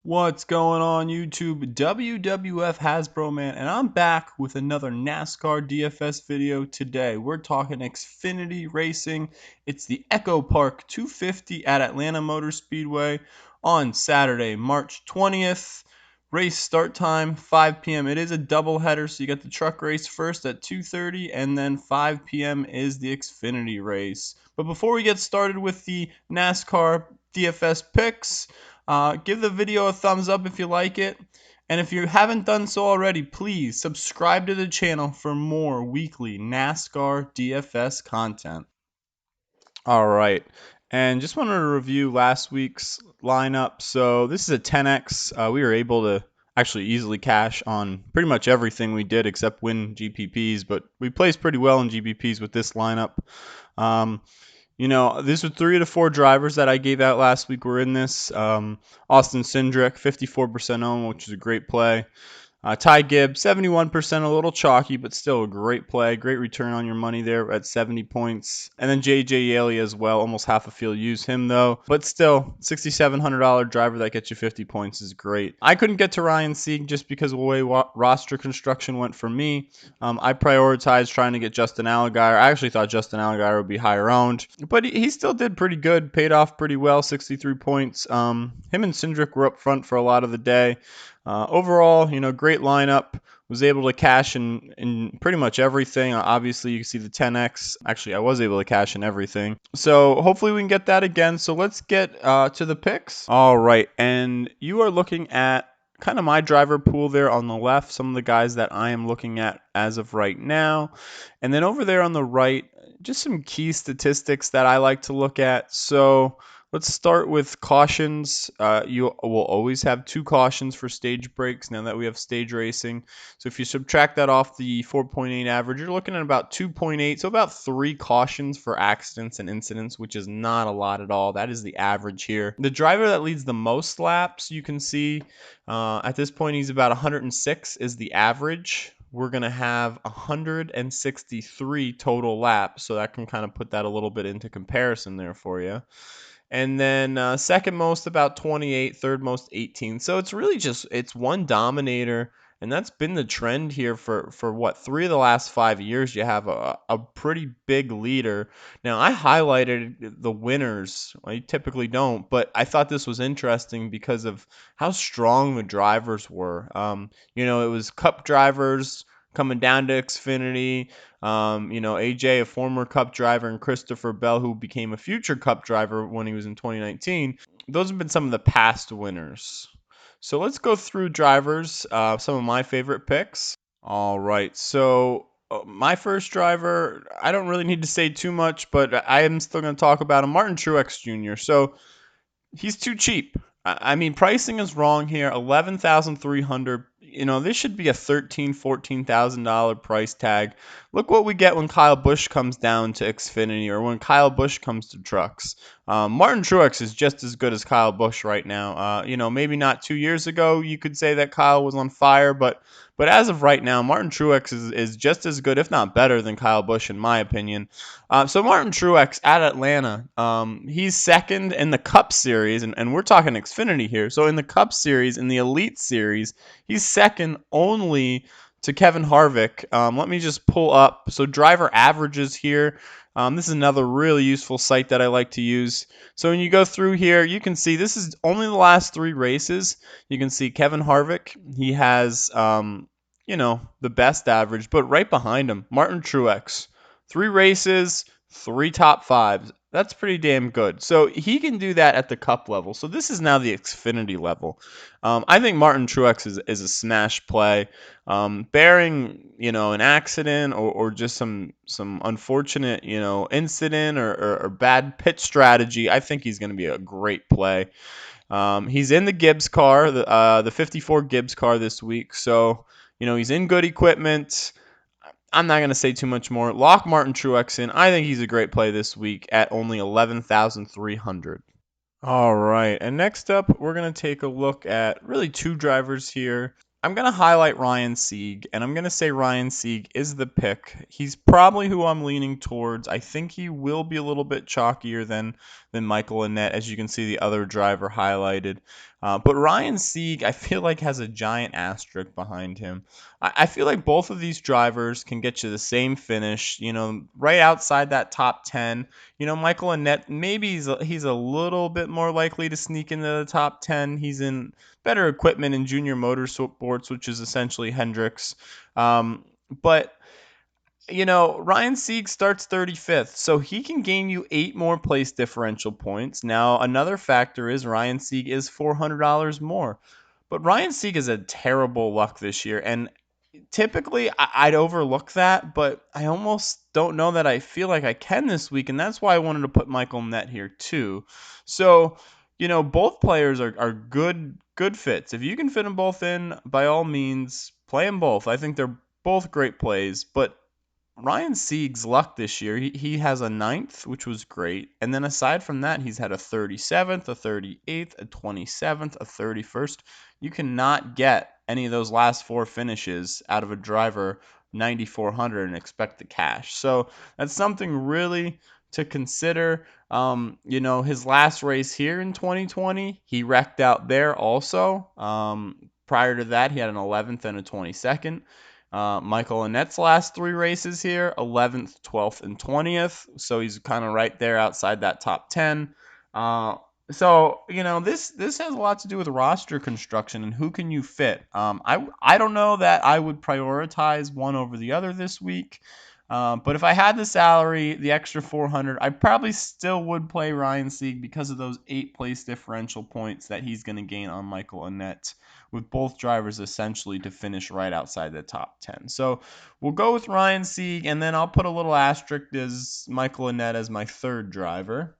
What's going on YouTube? WWF Hasbro man, and I'm back with another NASCAR DFS video today. We're talking Xfinity racing. It's the Echo Park 250 at Atlanta Motor Speedway on Saturday, March 20th. Race start time 5 p.m. It is a doubleheader, so you got the truck race first at 2:30, and then 5 p.m. is the Xfinity race. But before we get started with the NASCAR DFS picks, give the video a thumbs up if you like it. And if you haven't done so already, please subscribe to the channel for more weekly NASCAR DFS content. All right. And just wanted to review last week's lineup. So this is a 10X. We were able to actually easily cash on pretty much everything we did except win GPPs, but we placed pretty well in GPPs with this lineup. These were 3 to 4 drivers that I gave out last week were in this. Austin Cindric, 54% owned, which is a great play. Ty Gibbs, 71%, a little chalky, but still a great play. Great return on your money there at 70 points. And then J.J. Yaley as well, almost half a field used him though. But still, $6,700 driver that gets you 50 points is great. I couldn't get to Ryan Sieg just because of the way roster construction went for me. I prioritized trying to get Justin Allgaier. I actually thought Justin Allgaier would be higher owned, but he still did pretty good. Paid off pretty well, 63 points. Him and Cindric were up front for a lot of the day. Overall, great lineup. Was able to cash in pretty much everything. Obviously, you can see the 10X. Actually, I was able to cash in everything. So hopefully we can get that again. So let's get to the picks. All right, and you are looking at kind of my driver pool there on the left, some of the guys that I am looking at as of right now. And then over there on the right, just some key statistics that I like to look at. So let's start with cautions. You will always have 2 cautions for stage breaks now that we have stage racing. So if you subtract that off the 4.8 average, you're looking at about 2.8. So about 3 cautions for accidents and incidents, which is not a lot at all. That is the average here. The driver that leads the most laps, you can see at this point he's about 106 is the average. We're going to have 163 total laps. So that can kind of put that a little bit into comparison there for you. And then second most about 28, third most 18. So it's really it's one dominator, and that's been the trend here for what, 3 of the last 5 years. You have a pretty big leader. Now I highlighted the winners. I typically don't, but I thought this was interesting because of how strong the drivers were. It was Cup drivers coming down to Xfinity. AJ, a former Cup driver, and Christopher Bell, who became a future Cup driver when he was in 2019. Those have been some of the past winners. So let's go through drivers, some of my favorite picks. All right, so my first driver, I don't really need to say too much, but I am still going to talk about him, Martin Truex Jr. So he's too cheap. I mean, pricing is wrong here. 11,300. This should be a $14,000 price tag. Look what we get when Kyle Busch comes down to Xfinity or when Kyle Busch comes to trucks. Martin Truex is just as good as Kyle Busch right now. Maybe not 2 years ago you could say that Kyle was on fire, but as of right now, Martin Truex is just as good, if not better, than Kyle Busch, in my opinion. So Martin Truex at Atlanta, he's second in the Cup Series, and we're talking Xfinity here. So in the Cup Series, in the Elite Series, he's second only to Kevin Harvick. Let me just pull up. So driver averages here. This is another really useful site that I like to use. So when you go through here, you can see this is only the last 3 races. You can see Kevin Harvick. He has, the best average, but right behind him, Martin Truex. 3 races, 3 top 5s. That's pretty damn good. So he can do that at the Cup level. So this is now the Xfinity level. I think Martin Truex is a smash play. Bearing, an accident or just some unfortunate, incident or bad pit strategy, I think he's going to be a great play. He's in the Gibbs car, the 54 Gibbs car this week. So, he's in good equipment. I'm not going to say too much more. Lock Martin Truex in. I think he's a great play this week at only 11,300. All right, and next up, we're going to take a look at really 2 drivers here. I'm going to highlight Ryan Sieg, and I'm going to say Ryan Sieg is the pick. He's probably who I'm leaning towards. I think he will be a little bit chalkier than Michael Annett, as you can see the other driver highlighted. But Ryan Sieg, I feel like, has a giant asterisk behind him. I feel like both of these drivers can get you the same finish, right outside that top 10. Michael Annett, maybe he's a little bit more likely to sneak into the top 10. He's in better equipment in junior motorsports, which is essentially Hendricks. But Ryan Sieg starts 35th, so he can gain you 8 more place differential points. Now, another factor is Ryan Sieg is $400 more. But Ryan Sieg is a terrible luck this year, and typically I'd overlook that, but I almost don't know that I feel like I can this week, and that's why I wanted to put Michael Nett here too. So, both players are good fits. If you can fit them both in, by all means, play them both. I think they're both great plays, but Ryan Sieg's luck this year, he has a ninth, which was great. And then aside from that, he's had a 37th, a 38th, a 27th, a 31st. You cannot get any of those last 4 finishes out of a driver 9,400 and expect the cash. So that's something really to consider. His last race here in 2020, he wrecked out there also. Prior to that, he had an 11th and a 22nd. Michael Annett's last 3 races here, 11th, 12th, and 20th. So he's kind of right there outside that top 10. This has a lot to do with roster construction and who can you fit. I don't know that I would prioritize one over the other this week. But if I had the salary, the extra 400, I probably still would play Ryan Sieg because of those 8 place differential points that he's going to gain on Michael Annett, with both drivers essentially to finish right outside the top 10. So we'll go with Ryan Sieg, and then I'll put a little asterisk as Michael Annett as my third driver.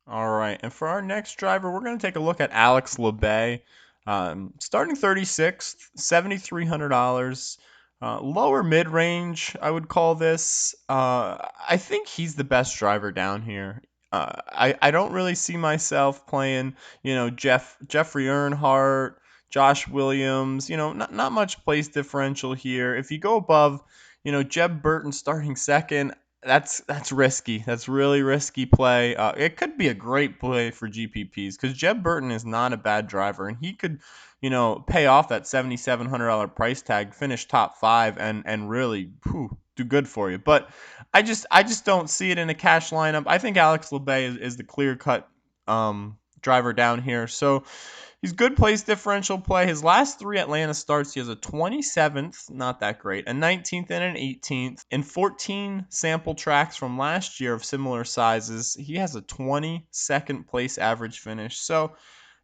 All right, and for our next driver, we're going to take a look at Alex Labbe. Starting 36th, $7,300. Lower mid range, I would call this. I think he's the best driver down here. I don't really see myself playing, Jeffrey Earnhardt, Josh Williams. Not much place differential here. If you go above, Jeb Burton starting second, that's risky. That's really risky play. It could be a great play for GPPs because Jeb Burton is not a bad driver, and he could, pay off that $7,700 price tag, finish top 5, and really do good for you. But I just don't see it in a cash lineup. I think Alex Labbe is the clear cut driver down here. So he's good place differential play. His last 3 Atlanta starts, he has a 27th, not that great, a 19th and an 18th. In 14 sample tracks from last year of similar sizes, he has a 22nd place average finish. So,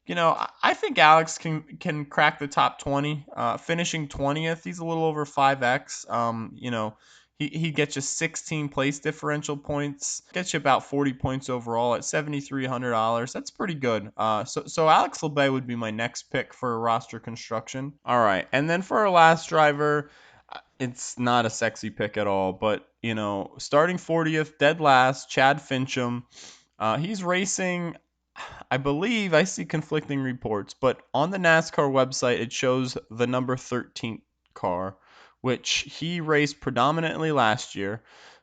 I think Alex can crack the top 20, finishing 20th. He's a little over 5x. He gets you 16 place differential points, gets you about 40 points overall at $7,300. That's pretty good. So Alex Labbe would be my next pick for roster construction. All right, and then for our last driver, it's not a sexy pick at all, but starting 40th, dead last, Chad Fincham. He's racing. I believe I see conflicting reports, but on the NASCAR website, it shows the number 13 car, which he raced predominantly last year.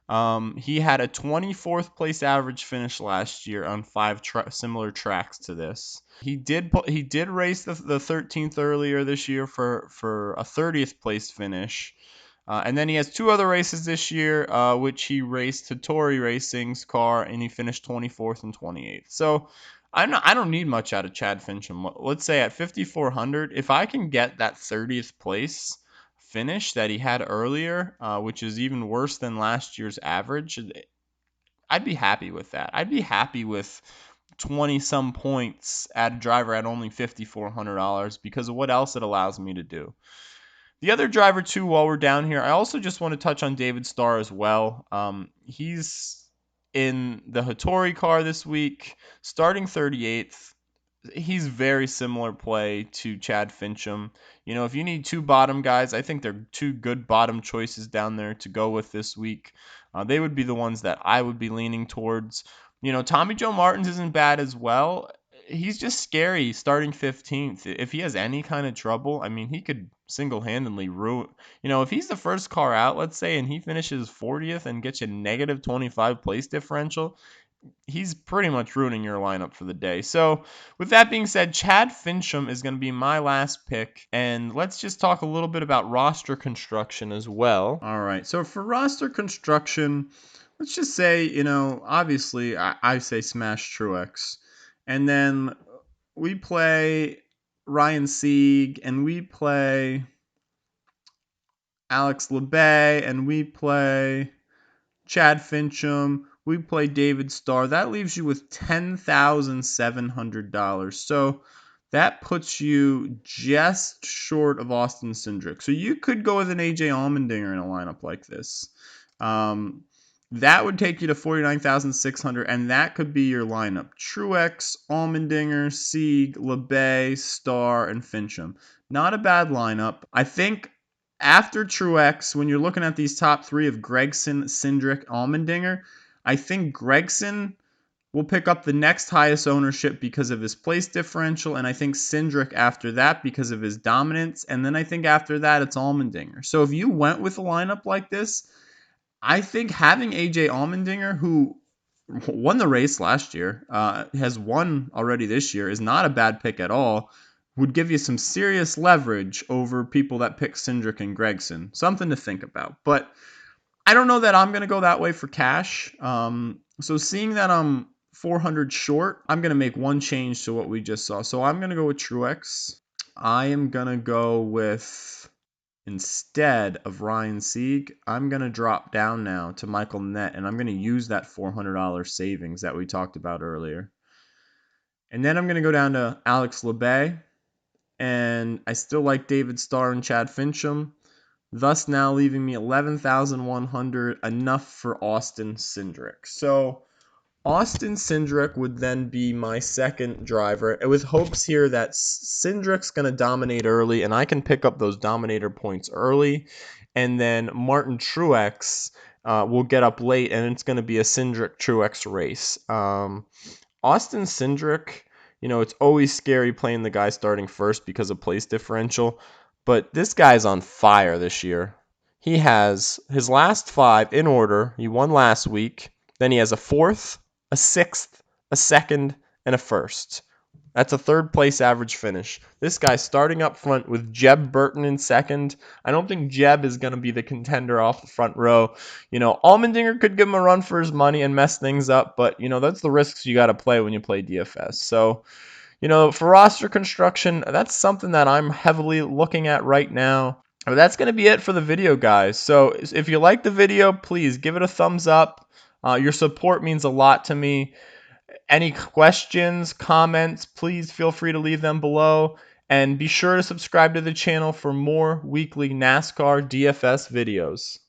He had a 24th place average finish last year on 5 similar tracks to this. He did race the 13th earlier this year for a 30th place finish. And then he has 2 other races this year, which he raced Hattori Racing's car, and he finished 24th and 28th. So I don't need much out of Chad Fincham. Let's say at 5,400, if I can get that 30th place finish that he had earlier, which is even worse than last year's average, I'd be happy with that. I'd be happy with 20 some points at a driver at only $5,400 because of what else it allows me to do. The other driver, too, while we're down here, I also just want to touch on David Starr as well. He's in the Hattori car this week, starting 38th. He's very similar play to Chad Fincham. If you need 2 bottom guys, I think they're 2 good bottom choices down there to go with this week. They would be the ones that I would be leaning towards. Tommy Joe Martins isn't bad as well. He's just scary starting 15th. If he has any kind of trouble, I mean, he could single-handedly ruin. If he's the first car out, let's say, and he finishes 40th and gets you negative 25 place differential, he's pretty much ruining your lineup for the day. So, with that being said, Chad Fincham is going to be my last pick. And let's just talk a little bit about roster construction as well. All right. So, for roster construction, let's just say, obviously, I say smash Truex. And then we play Ryan Sieg, and we play Alex Labbe, and we play Chad Fincham, we play David Starr. That leaves you with $10,700. So that puts you just short of Austin Cindric. So you could go with an AJ Allmendinger in a lineup like this. That would take you to $49,600, and that could be your lineup. Truex, Allmendinger, Sieg, Labbe, Starr, and Fincham. Not a bad lineup. I think after Truex, when you're looking at these top three of Gregson, Cindric, Allmendinger, I think Gregson will pick up the next highest ownership because of his place differential, and I think Cindric after that because of his dominance, and then I think after that it's Allmendinger. So if you went with a lineup like this, I think having AJ Allmendinger, who won the race last year, has won already this year, is not a bad pick at all. Would give you some serious leverage over people that pick Cindric and Gregson. Something to think about. But I don't know that I'm going to go that way for cash. So seeing that I'm 400 short, I'm going to make one change to what we just saw. So I'm going to go with Truex. I am going to go with, instead of Ryan Sieg, I'm going to drop down now to Michael Nett, and I'm going to use that $400 savings that we talked about earlier. And then I'm going to go down to Alex Labbe, and I still like David Starr and Chad Fincham, thus now leaving me $11,100, enough for Austin Cindric. So Austin Cindric would then be my second driver, with hopes here that Cindric's going to dominate early, and I can pick up those dominator points early, and then Martin Truex will get up late, and it's going to be a Cindric-Truex race. Austin Cindric, it's always scary playing the guy starting first because of place differential, but this guy's on fire this year. He has his last 5 in order. He won last week. Then he has a 4th, a 6th, a 2nd, and a 1st. That's a 3rd place average finish. This guy's starting up front with Jeb Burton in 2nd. I don't think Jeb is going to be the contender off the front row. Allmendinger could give him a run for his money and mess things up, but, that's the risks you got to play when you play DFS. So, for roster construction, that's something that I'm heavily looking at right now. But that's going to be it for the video, guys. So if you like the video, please give it a thumbs up. Your support means a lot to me. Any questions, comments, please feel free to leave them below. And be sure to subscribe to the channel for more weekly NASCAR DFS videos.